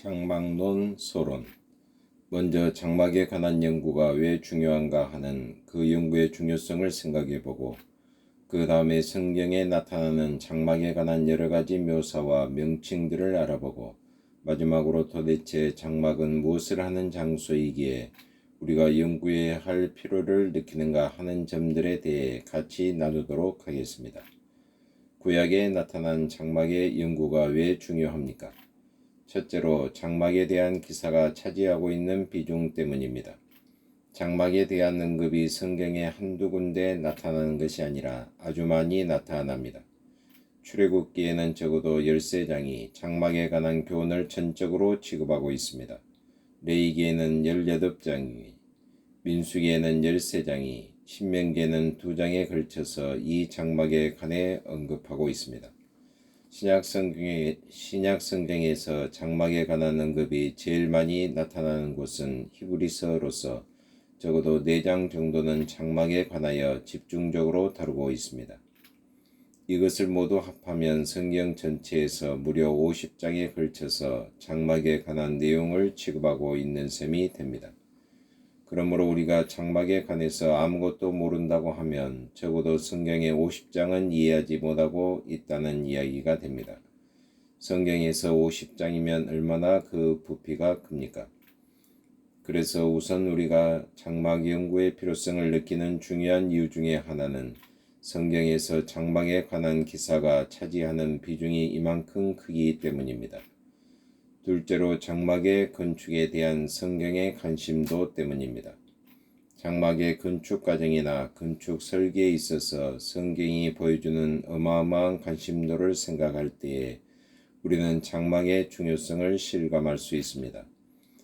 장막론 소론. 먼저 장막에 관한 연구가 왜 중요한가 하는 그 연구의 중요성을 생각해보고, 그 다음에 성경에 나타나는 장막에 관한 여러가지 묘사와 명칭들을 알아보고, 마지막으로 도대체 장막은 무엇을 하는 장소이기에 우리가 연구해야 할 필요를 느끼는가 하는 점들에 대해 같이 나누도록 하겠습니다. 구약에 나타난 장막의 연구가 왜 중요합니까? 첫째로 장막에 대한 기사가 차지하고 있는 비중 때문입니다. 장막에 대한 언급이 성경에 한두 군데 나타나는 것이 아니라 아주 많이 나타납니다. 출애굽기에는 적어도 13장이 장막에 관한 교훈을 전적으로 취급하고 있습니다. 레위기에는 18장이, 민수기에는 13장이, 신명기에는 2장에 걸쳐서 이 장막에 관해 언급하고 있습니다. 신약성경에서 장막에 관한 언급이 제일 많이 나타나는 곳은 히브리서로서 적어도 4장 정도는 장막에 관하여 집중적으로 다루고 있습니다. 이것을 모두 합하면 성경 전체에서 무려 50장에 걸쳐서 장막에 관한 내용을 취급하고 있는 셈이 됩니다. 그러므로 우리가 장막에 관해서 아무것도 모른다고 하면 적어도 성경의 50장은 이해하지 못하고 있다는 이야기가 됩니다. 성경에서 50장이면 얼마나 그 부피가 큽니까? 그래서 우선 우리가 장막 연구의 필요성을 느끼는 중요한 이유 중에 하나는 성경에서 장막에 관한 기사가 차지하는 비중이 이만큼 크기 때문입니다. 둘째로 장막의 건축에 대한 성경의 관심도 때문입니다. 장막의 건축 과정이나 건축 설계에 있어서 성경이 보여주는 어마어마한 관심도를 생각할 때에 우리는 장막의 중요성을 실감할 수 있습니다.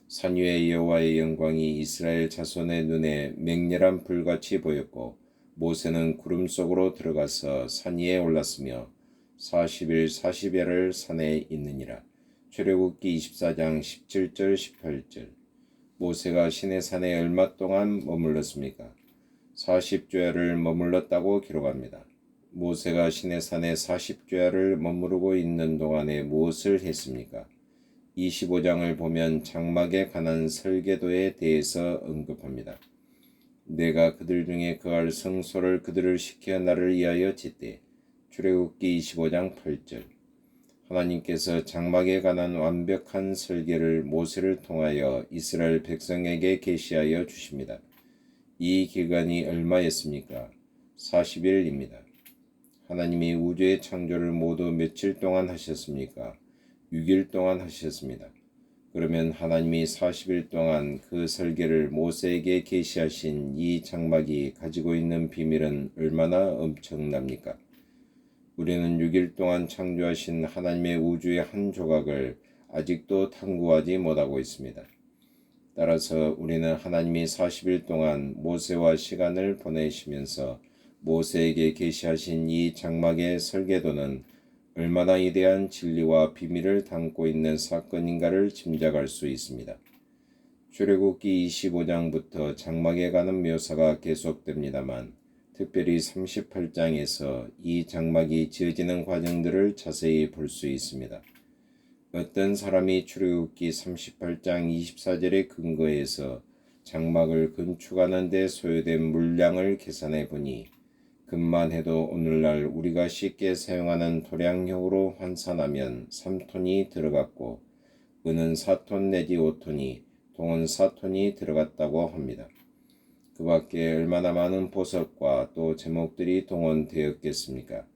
산 위의 여호와의 영광이 이스라엘 자손의 눈에 맹렬한 불같이 보였고, 모세는 구름 속으로 들어가서 산 위에 올랐으며 40일 40야를 산에 있느니라. 출애굽기 24장 17절 18절. 모세가 시내산에 얼마 동안 머물렀습니까? 40주야를 머물렀다고 기록합니다. 모세가 시내산에 40주야를 머무르고 있는 동안에 무엇을 했습니까? 25장을 보면 장막에 관한 설계도에 대해서 언급합니다. 내가 그들 중에 거할 성소를 그들을 시켜 나를 위하여 짓되. 출애굽기 25장 8절. 하나님께서 장막에 관한 완벽한 설계를 모세를 통하여 이스라엘 백성에게 계시하여 주십니다. 이 기간이 얼마였습니까? 40일입니다. 하나님이 우주의 창조를 모두 며칠 동안 하셨습니까? 6일 동안 하셨습니다. 그러면 하나님이 40일 동안 그 설계를 모세에게 계시하신 이 장막이 가지고 있는 비밀은 얼마나 엄청납니까? 우리는 6일 동안 창조하신 하나님의 우주의 한 조각을 아직도 탐구하지 못하고 있습니다. 따라서 우리는 하나님이 40일 동안 모세와 시간을 보내시면서 모세에게 계시하신 이 장막의 설계도는 얼마나 위대한 진리와 비밀을 담고 있는 사건인가를 짐작할 수 있습니다. 출애굽기 25장부터 장막에 관한 묘사가 계속됩니다만 특별히 38장에서 이 장막이 지어지는 과정들을 자세히 볼 수 있습니다. 어떤 사람이 출애굽기 38장 24절의 근거에서 장막을 건축하는 데 소요된 물량을 계산해 보니 금만 해도 오늘날 우리가 쉽게 사용하는 토량형으로 환산하면 3톤이 들어갔고, 은은 4톤 내지 5톤이, 동은 4톤이 들어갔다고 합니다. 그 밖에 얼마나 많은 보석과 또 제목들이 동원되었겠습니까?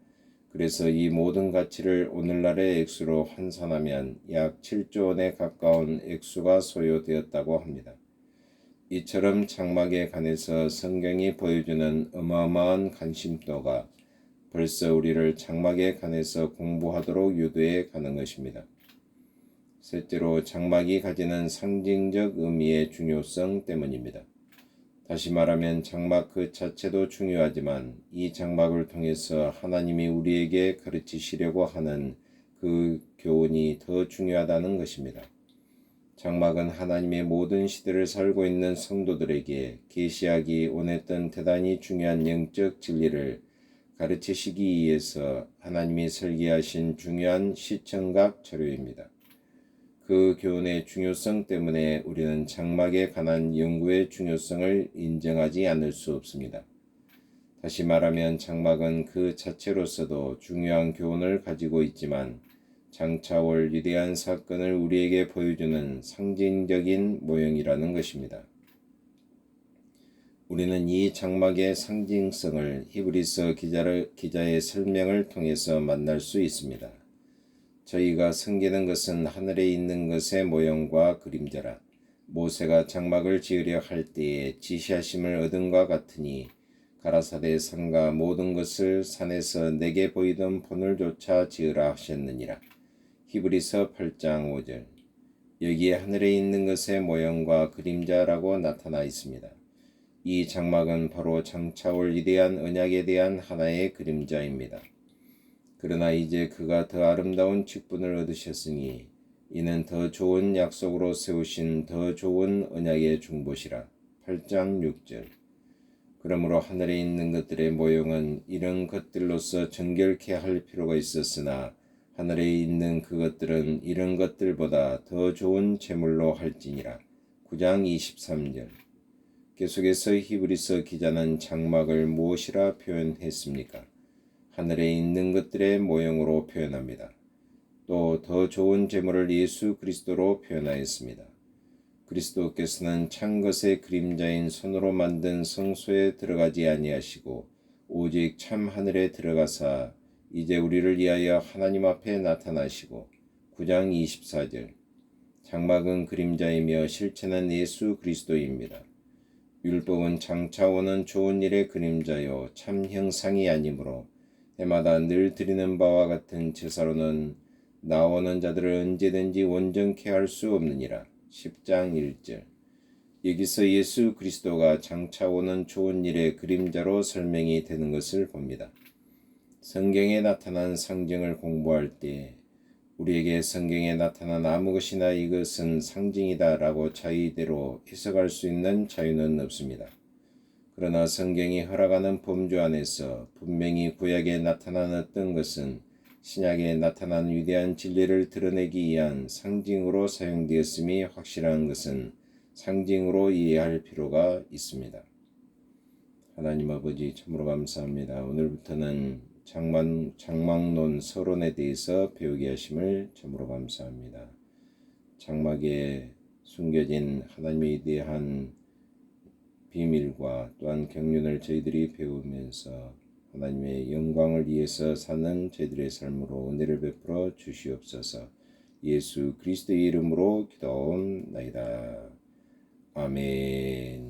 그래서 이 모든 가치를 오늘날의 액수로 환산하면 약 7조 원에 가까운 액수가 소요되었다고 합니다. 이처럼 장막에 관해서 성경이 보여주는 어마어마한 관심도가 벌써 우리를 장막에 관해서 공부하도록 유도해 가는 것입니다. 셋째로 장막이 가지는 상징적 의미의 중요성 때문입니다. 다시 말하면 장막 그 자체도 중요하지만 이 장막을 통해서 하나님이 우리에게 가르치시려고 하는 그 교훈이 더 중요하다는 것입니다. 장막은 하나님의 모든 시대를 살고 있는 성도들에게 계시하기 원했던 대단히 중요한 영적 진리를 가르치시기 위해서 하나님이 설계하신 중요한 시청각 자료입니다. 그 교훈의 중요성 때문에 우리는 장막에 관한 연구의 중요성을 인정하지 않을 수 없습니다. 다시 말하면 장막은 그 자체로서도 중요한 교훈을 가지고 있지만 장차 올 위대한 사건을 우리에게 보여주는 상징적인 모형이라는 것입니다. 우리는 이 장막의 상징성을 히브리서 기자의 설명을 통해서 만날 수 있습니다. 저희가 섬기는 것은 하늘에 있는 것의 모형과 그림자라. 모세가 장막을 지으려 할 때에 지시하심을 얻은과 같으니 가라사대 산과 모든 것을 산에서 내게 보이던 본을조차 지으라 하셨느니라. 히브리서 8장 5절. 여기에 하늘에 있는 것의 모형과 그림자라고 나타나 있습니다. 이 장막은 바로 장차 올 위대한 언약에 대한 하나의 그림자입니다. 그러나 이제 그가 더 아름다운 직분을 얻으셨으니 이는 더 좋은 약속으로 세우신 더 좋은 언약의 중보시라. 8장 6절. 그러므로 하늘에 있는 것들의 모형은 이런 것들로서 정결케 할 필요가 있었으나 하늘에 있는 그것들은 이런 것들보다 더 좋은 제물로 할지니라. 9장 23절. 계속해서 히브리서 기자는 장막을 무엇이라 표현했습니까? 하늘에 있는 것들의 모형으로 표현합니다. 또 더 좋은 제물을 예수 그리스도로 표현하였습니다. 그리스도께서는 찬 것의 그림자인 손으로 만든 성소에 들어가지 아니하시고 오직 참 하늘에 들어가사 이제 우리를 위하여 하나님 앞에 나타나시고 9장 24절. 장막은 그림자이며 실체는 예수 그리스도입니다. 율법은 장차 오는 좋은 일의 그림자요 참 형상이 아니므로 해마다 늘 드리는 바와 같은 제사로는 나오는 자들을 언제든지 온전케 할 수 없느니라. 10장 1절. 여기서 예수 그리스도가 장차 오는 좋은 일의 그림자로 설명이 되는 것을 봅니다. 성경에 나타난 상징을 공부할 때 우리에게 성경에 나타난 아무 것이나 이것은 상징이다 라고 자의대로 해석할 수 있는 자유는 없습니다. 그러나 성경이 허락하는 범주 안에서 분명히 구약에 나타난 어떤 것은 신약에 나타난 위대한 진리를 드러내기 위한 상징으로 사용되었음이 확실한 것은 상징으로 이해할 필요가 있습니다. 하나님 아버지 참으로 감사합니다. 오늘부터는 장막론 서론에 대해서 배우게 하심을 참으로 감사합니다. 장막에 숨겨진 하나님에 대한 비밀과 또한 경륜을 저희들이 배우면서 하나님의 영광을 위해서 사는 저희들의 삶으로 은혜를 베풀어 주시옵소서. 예수 그리스도의 이름으로 기도하옵나이다. 아멘.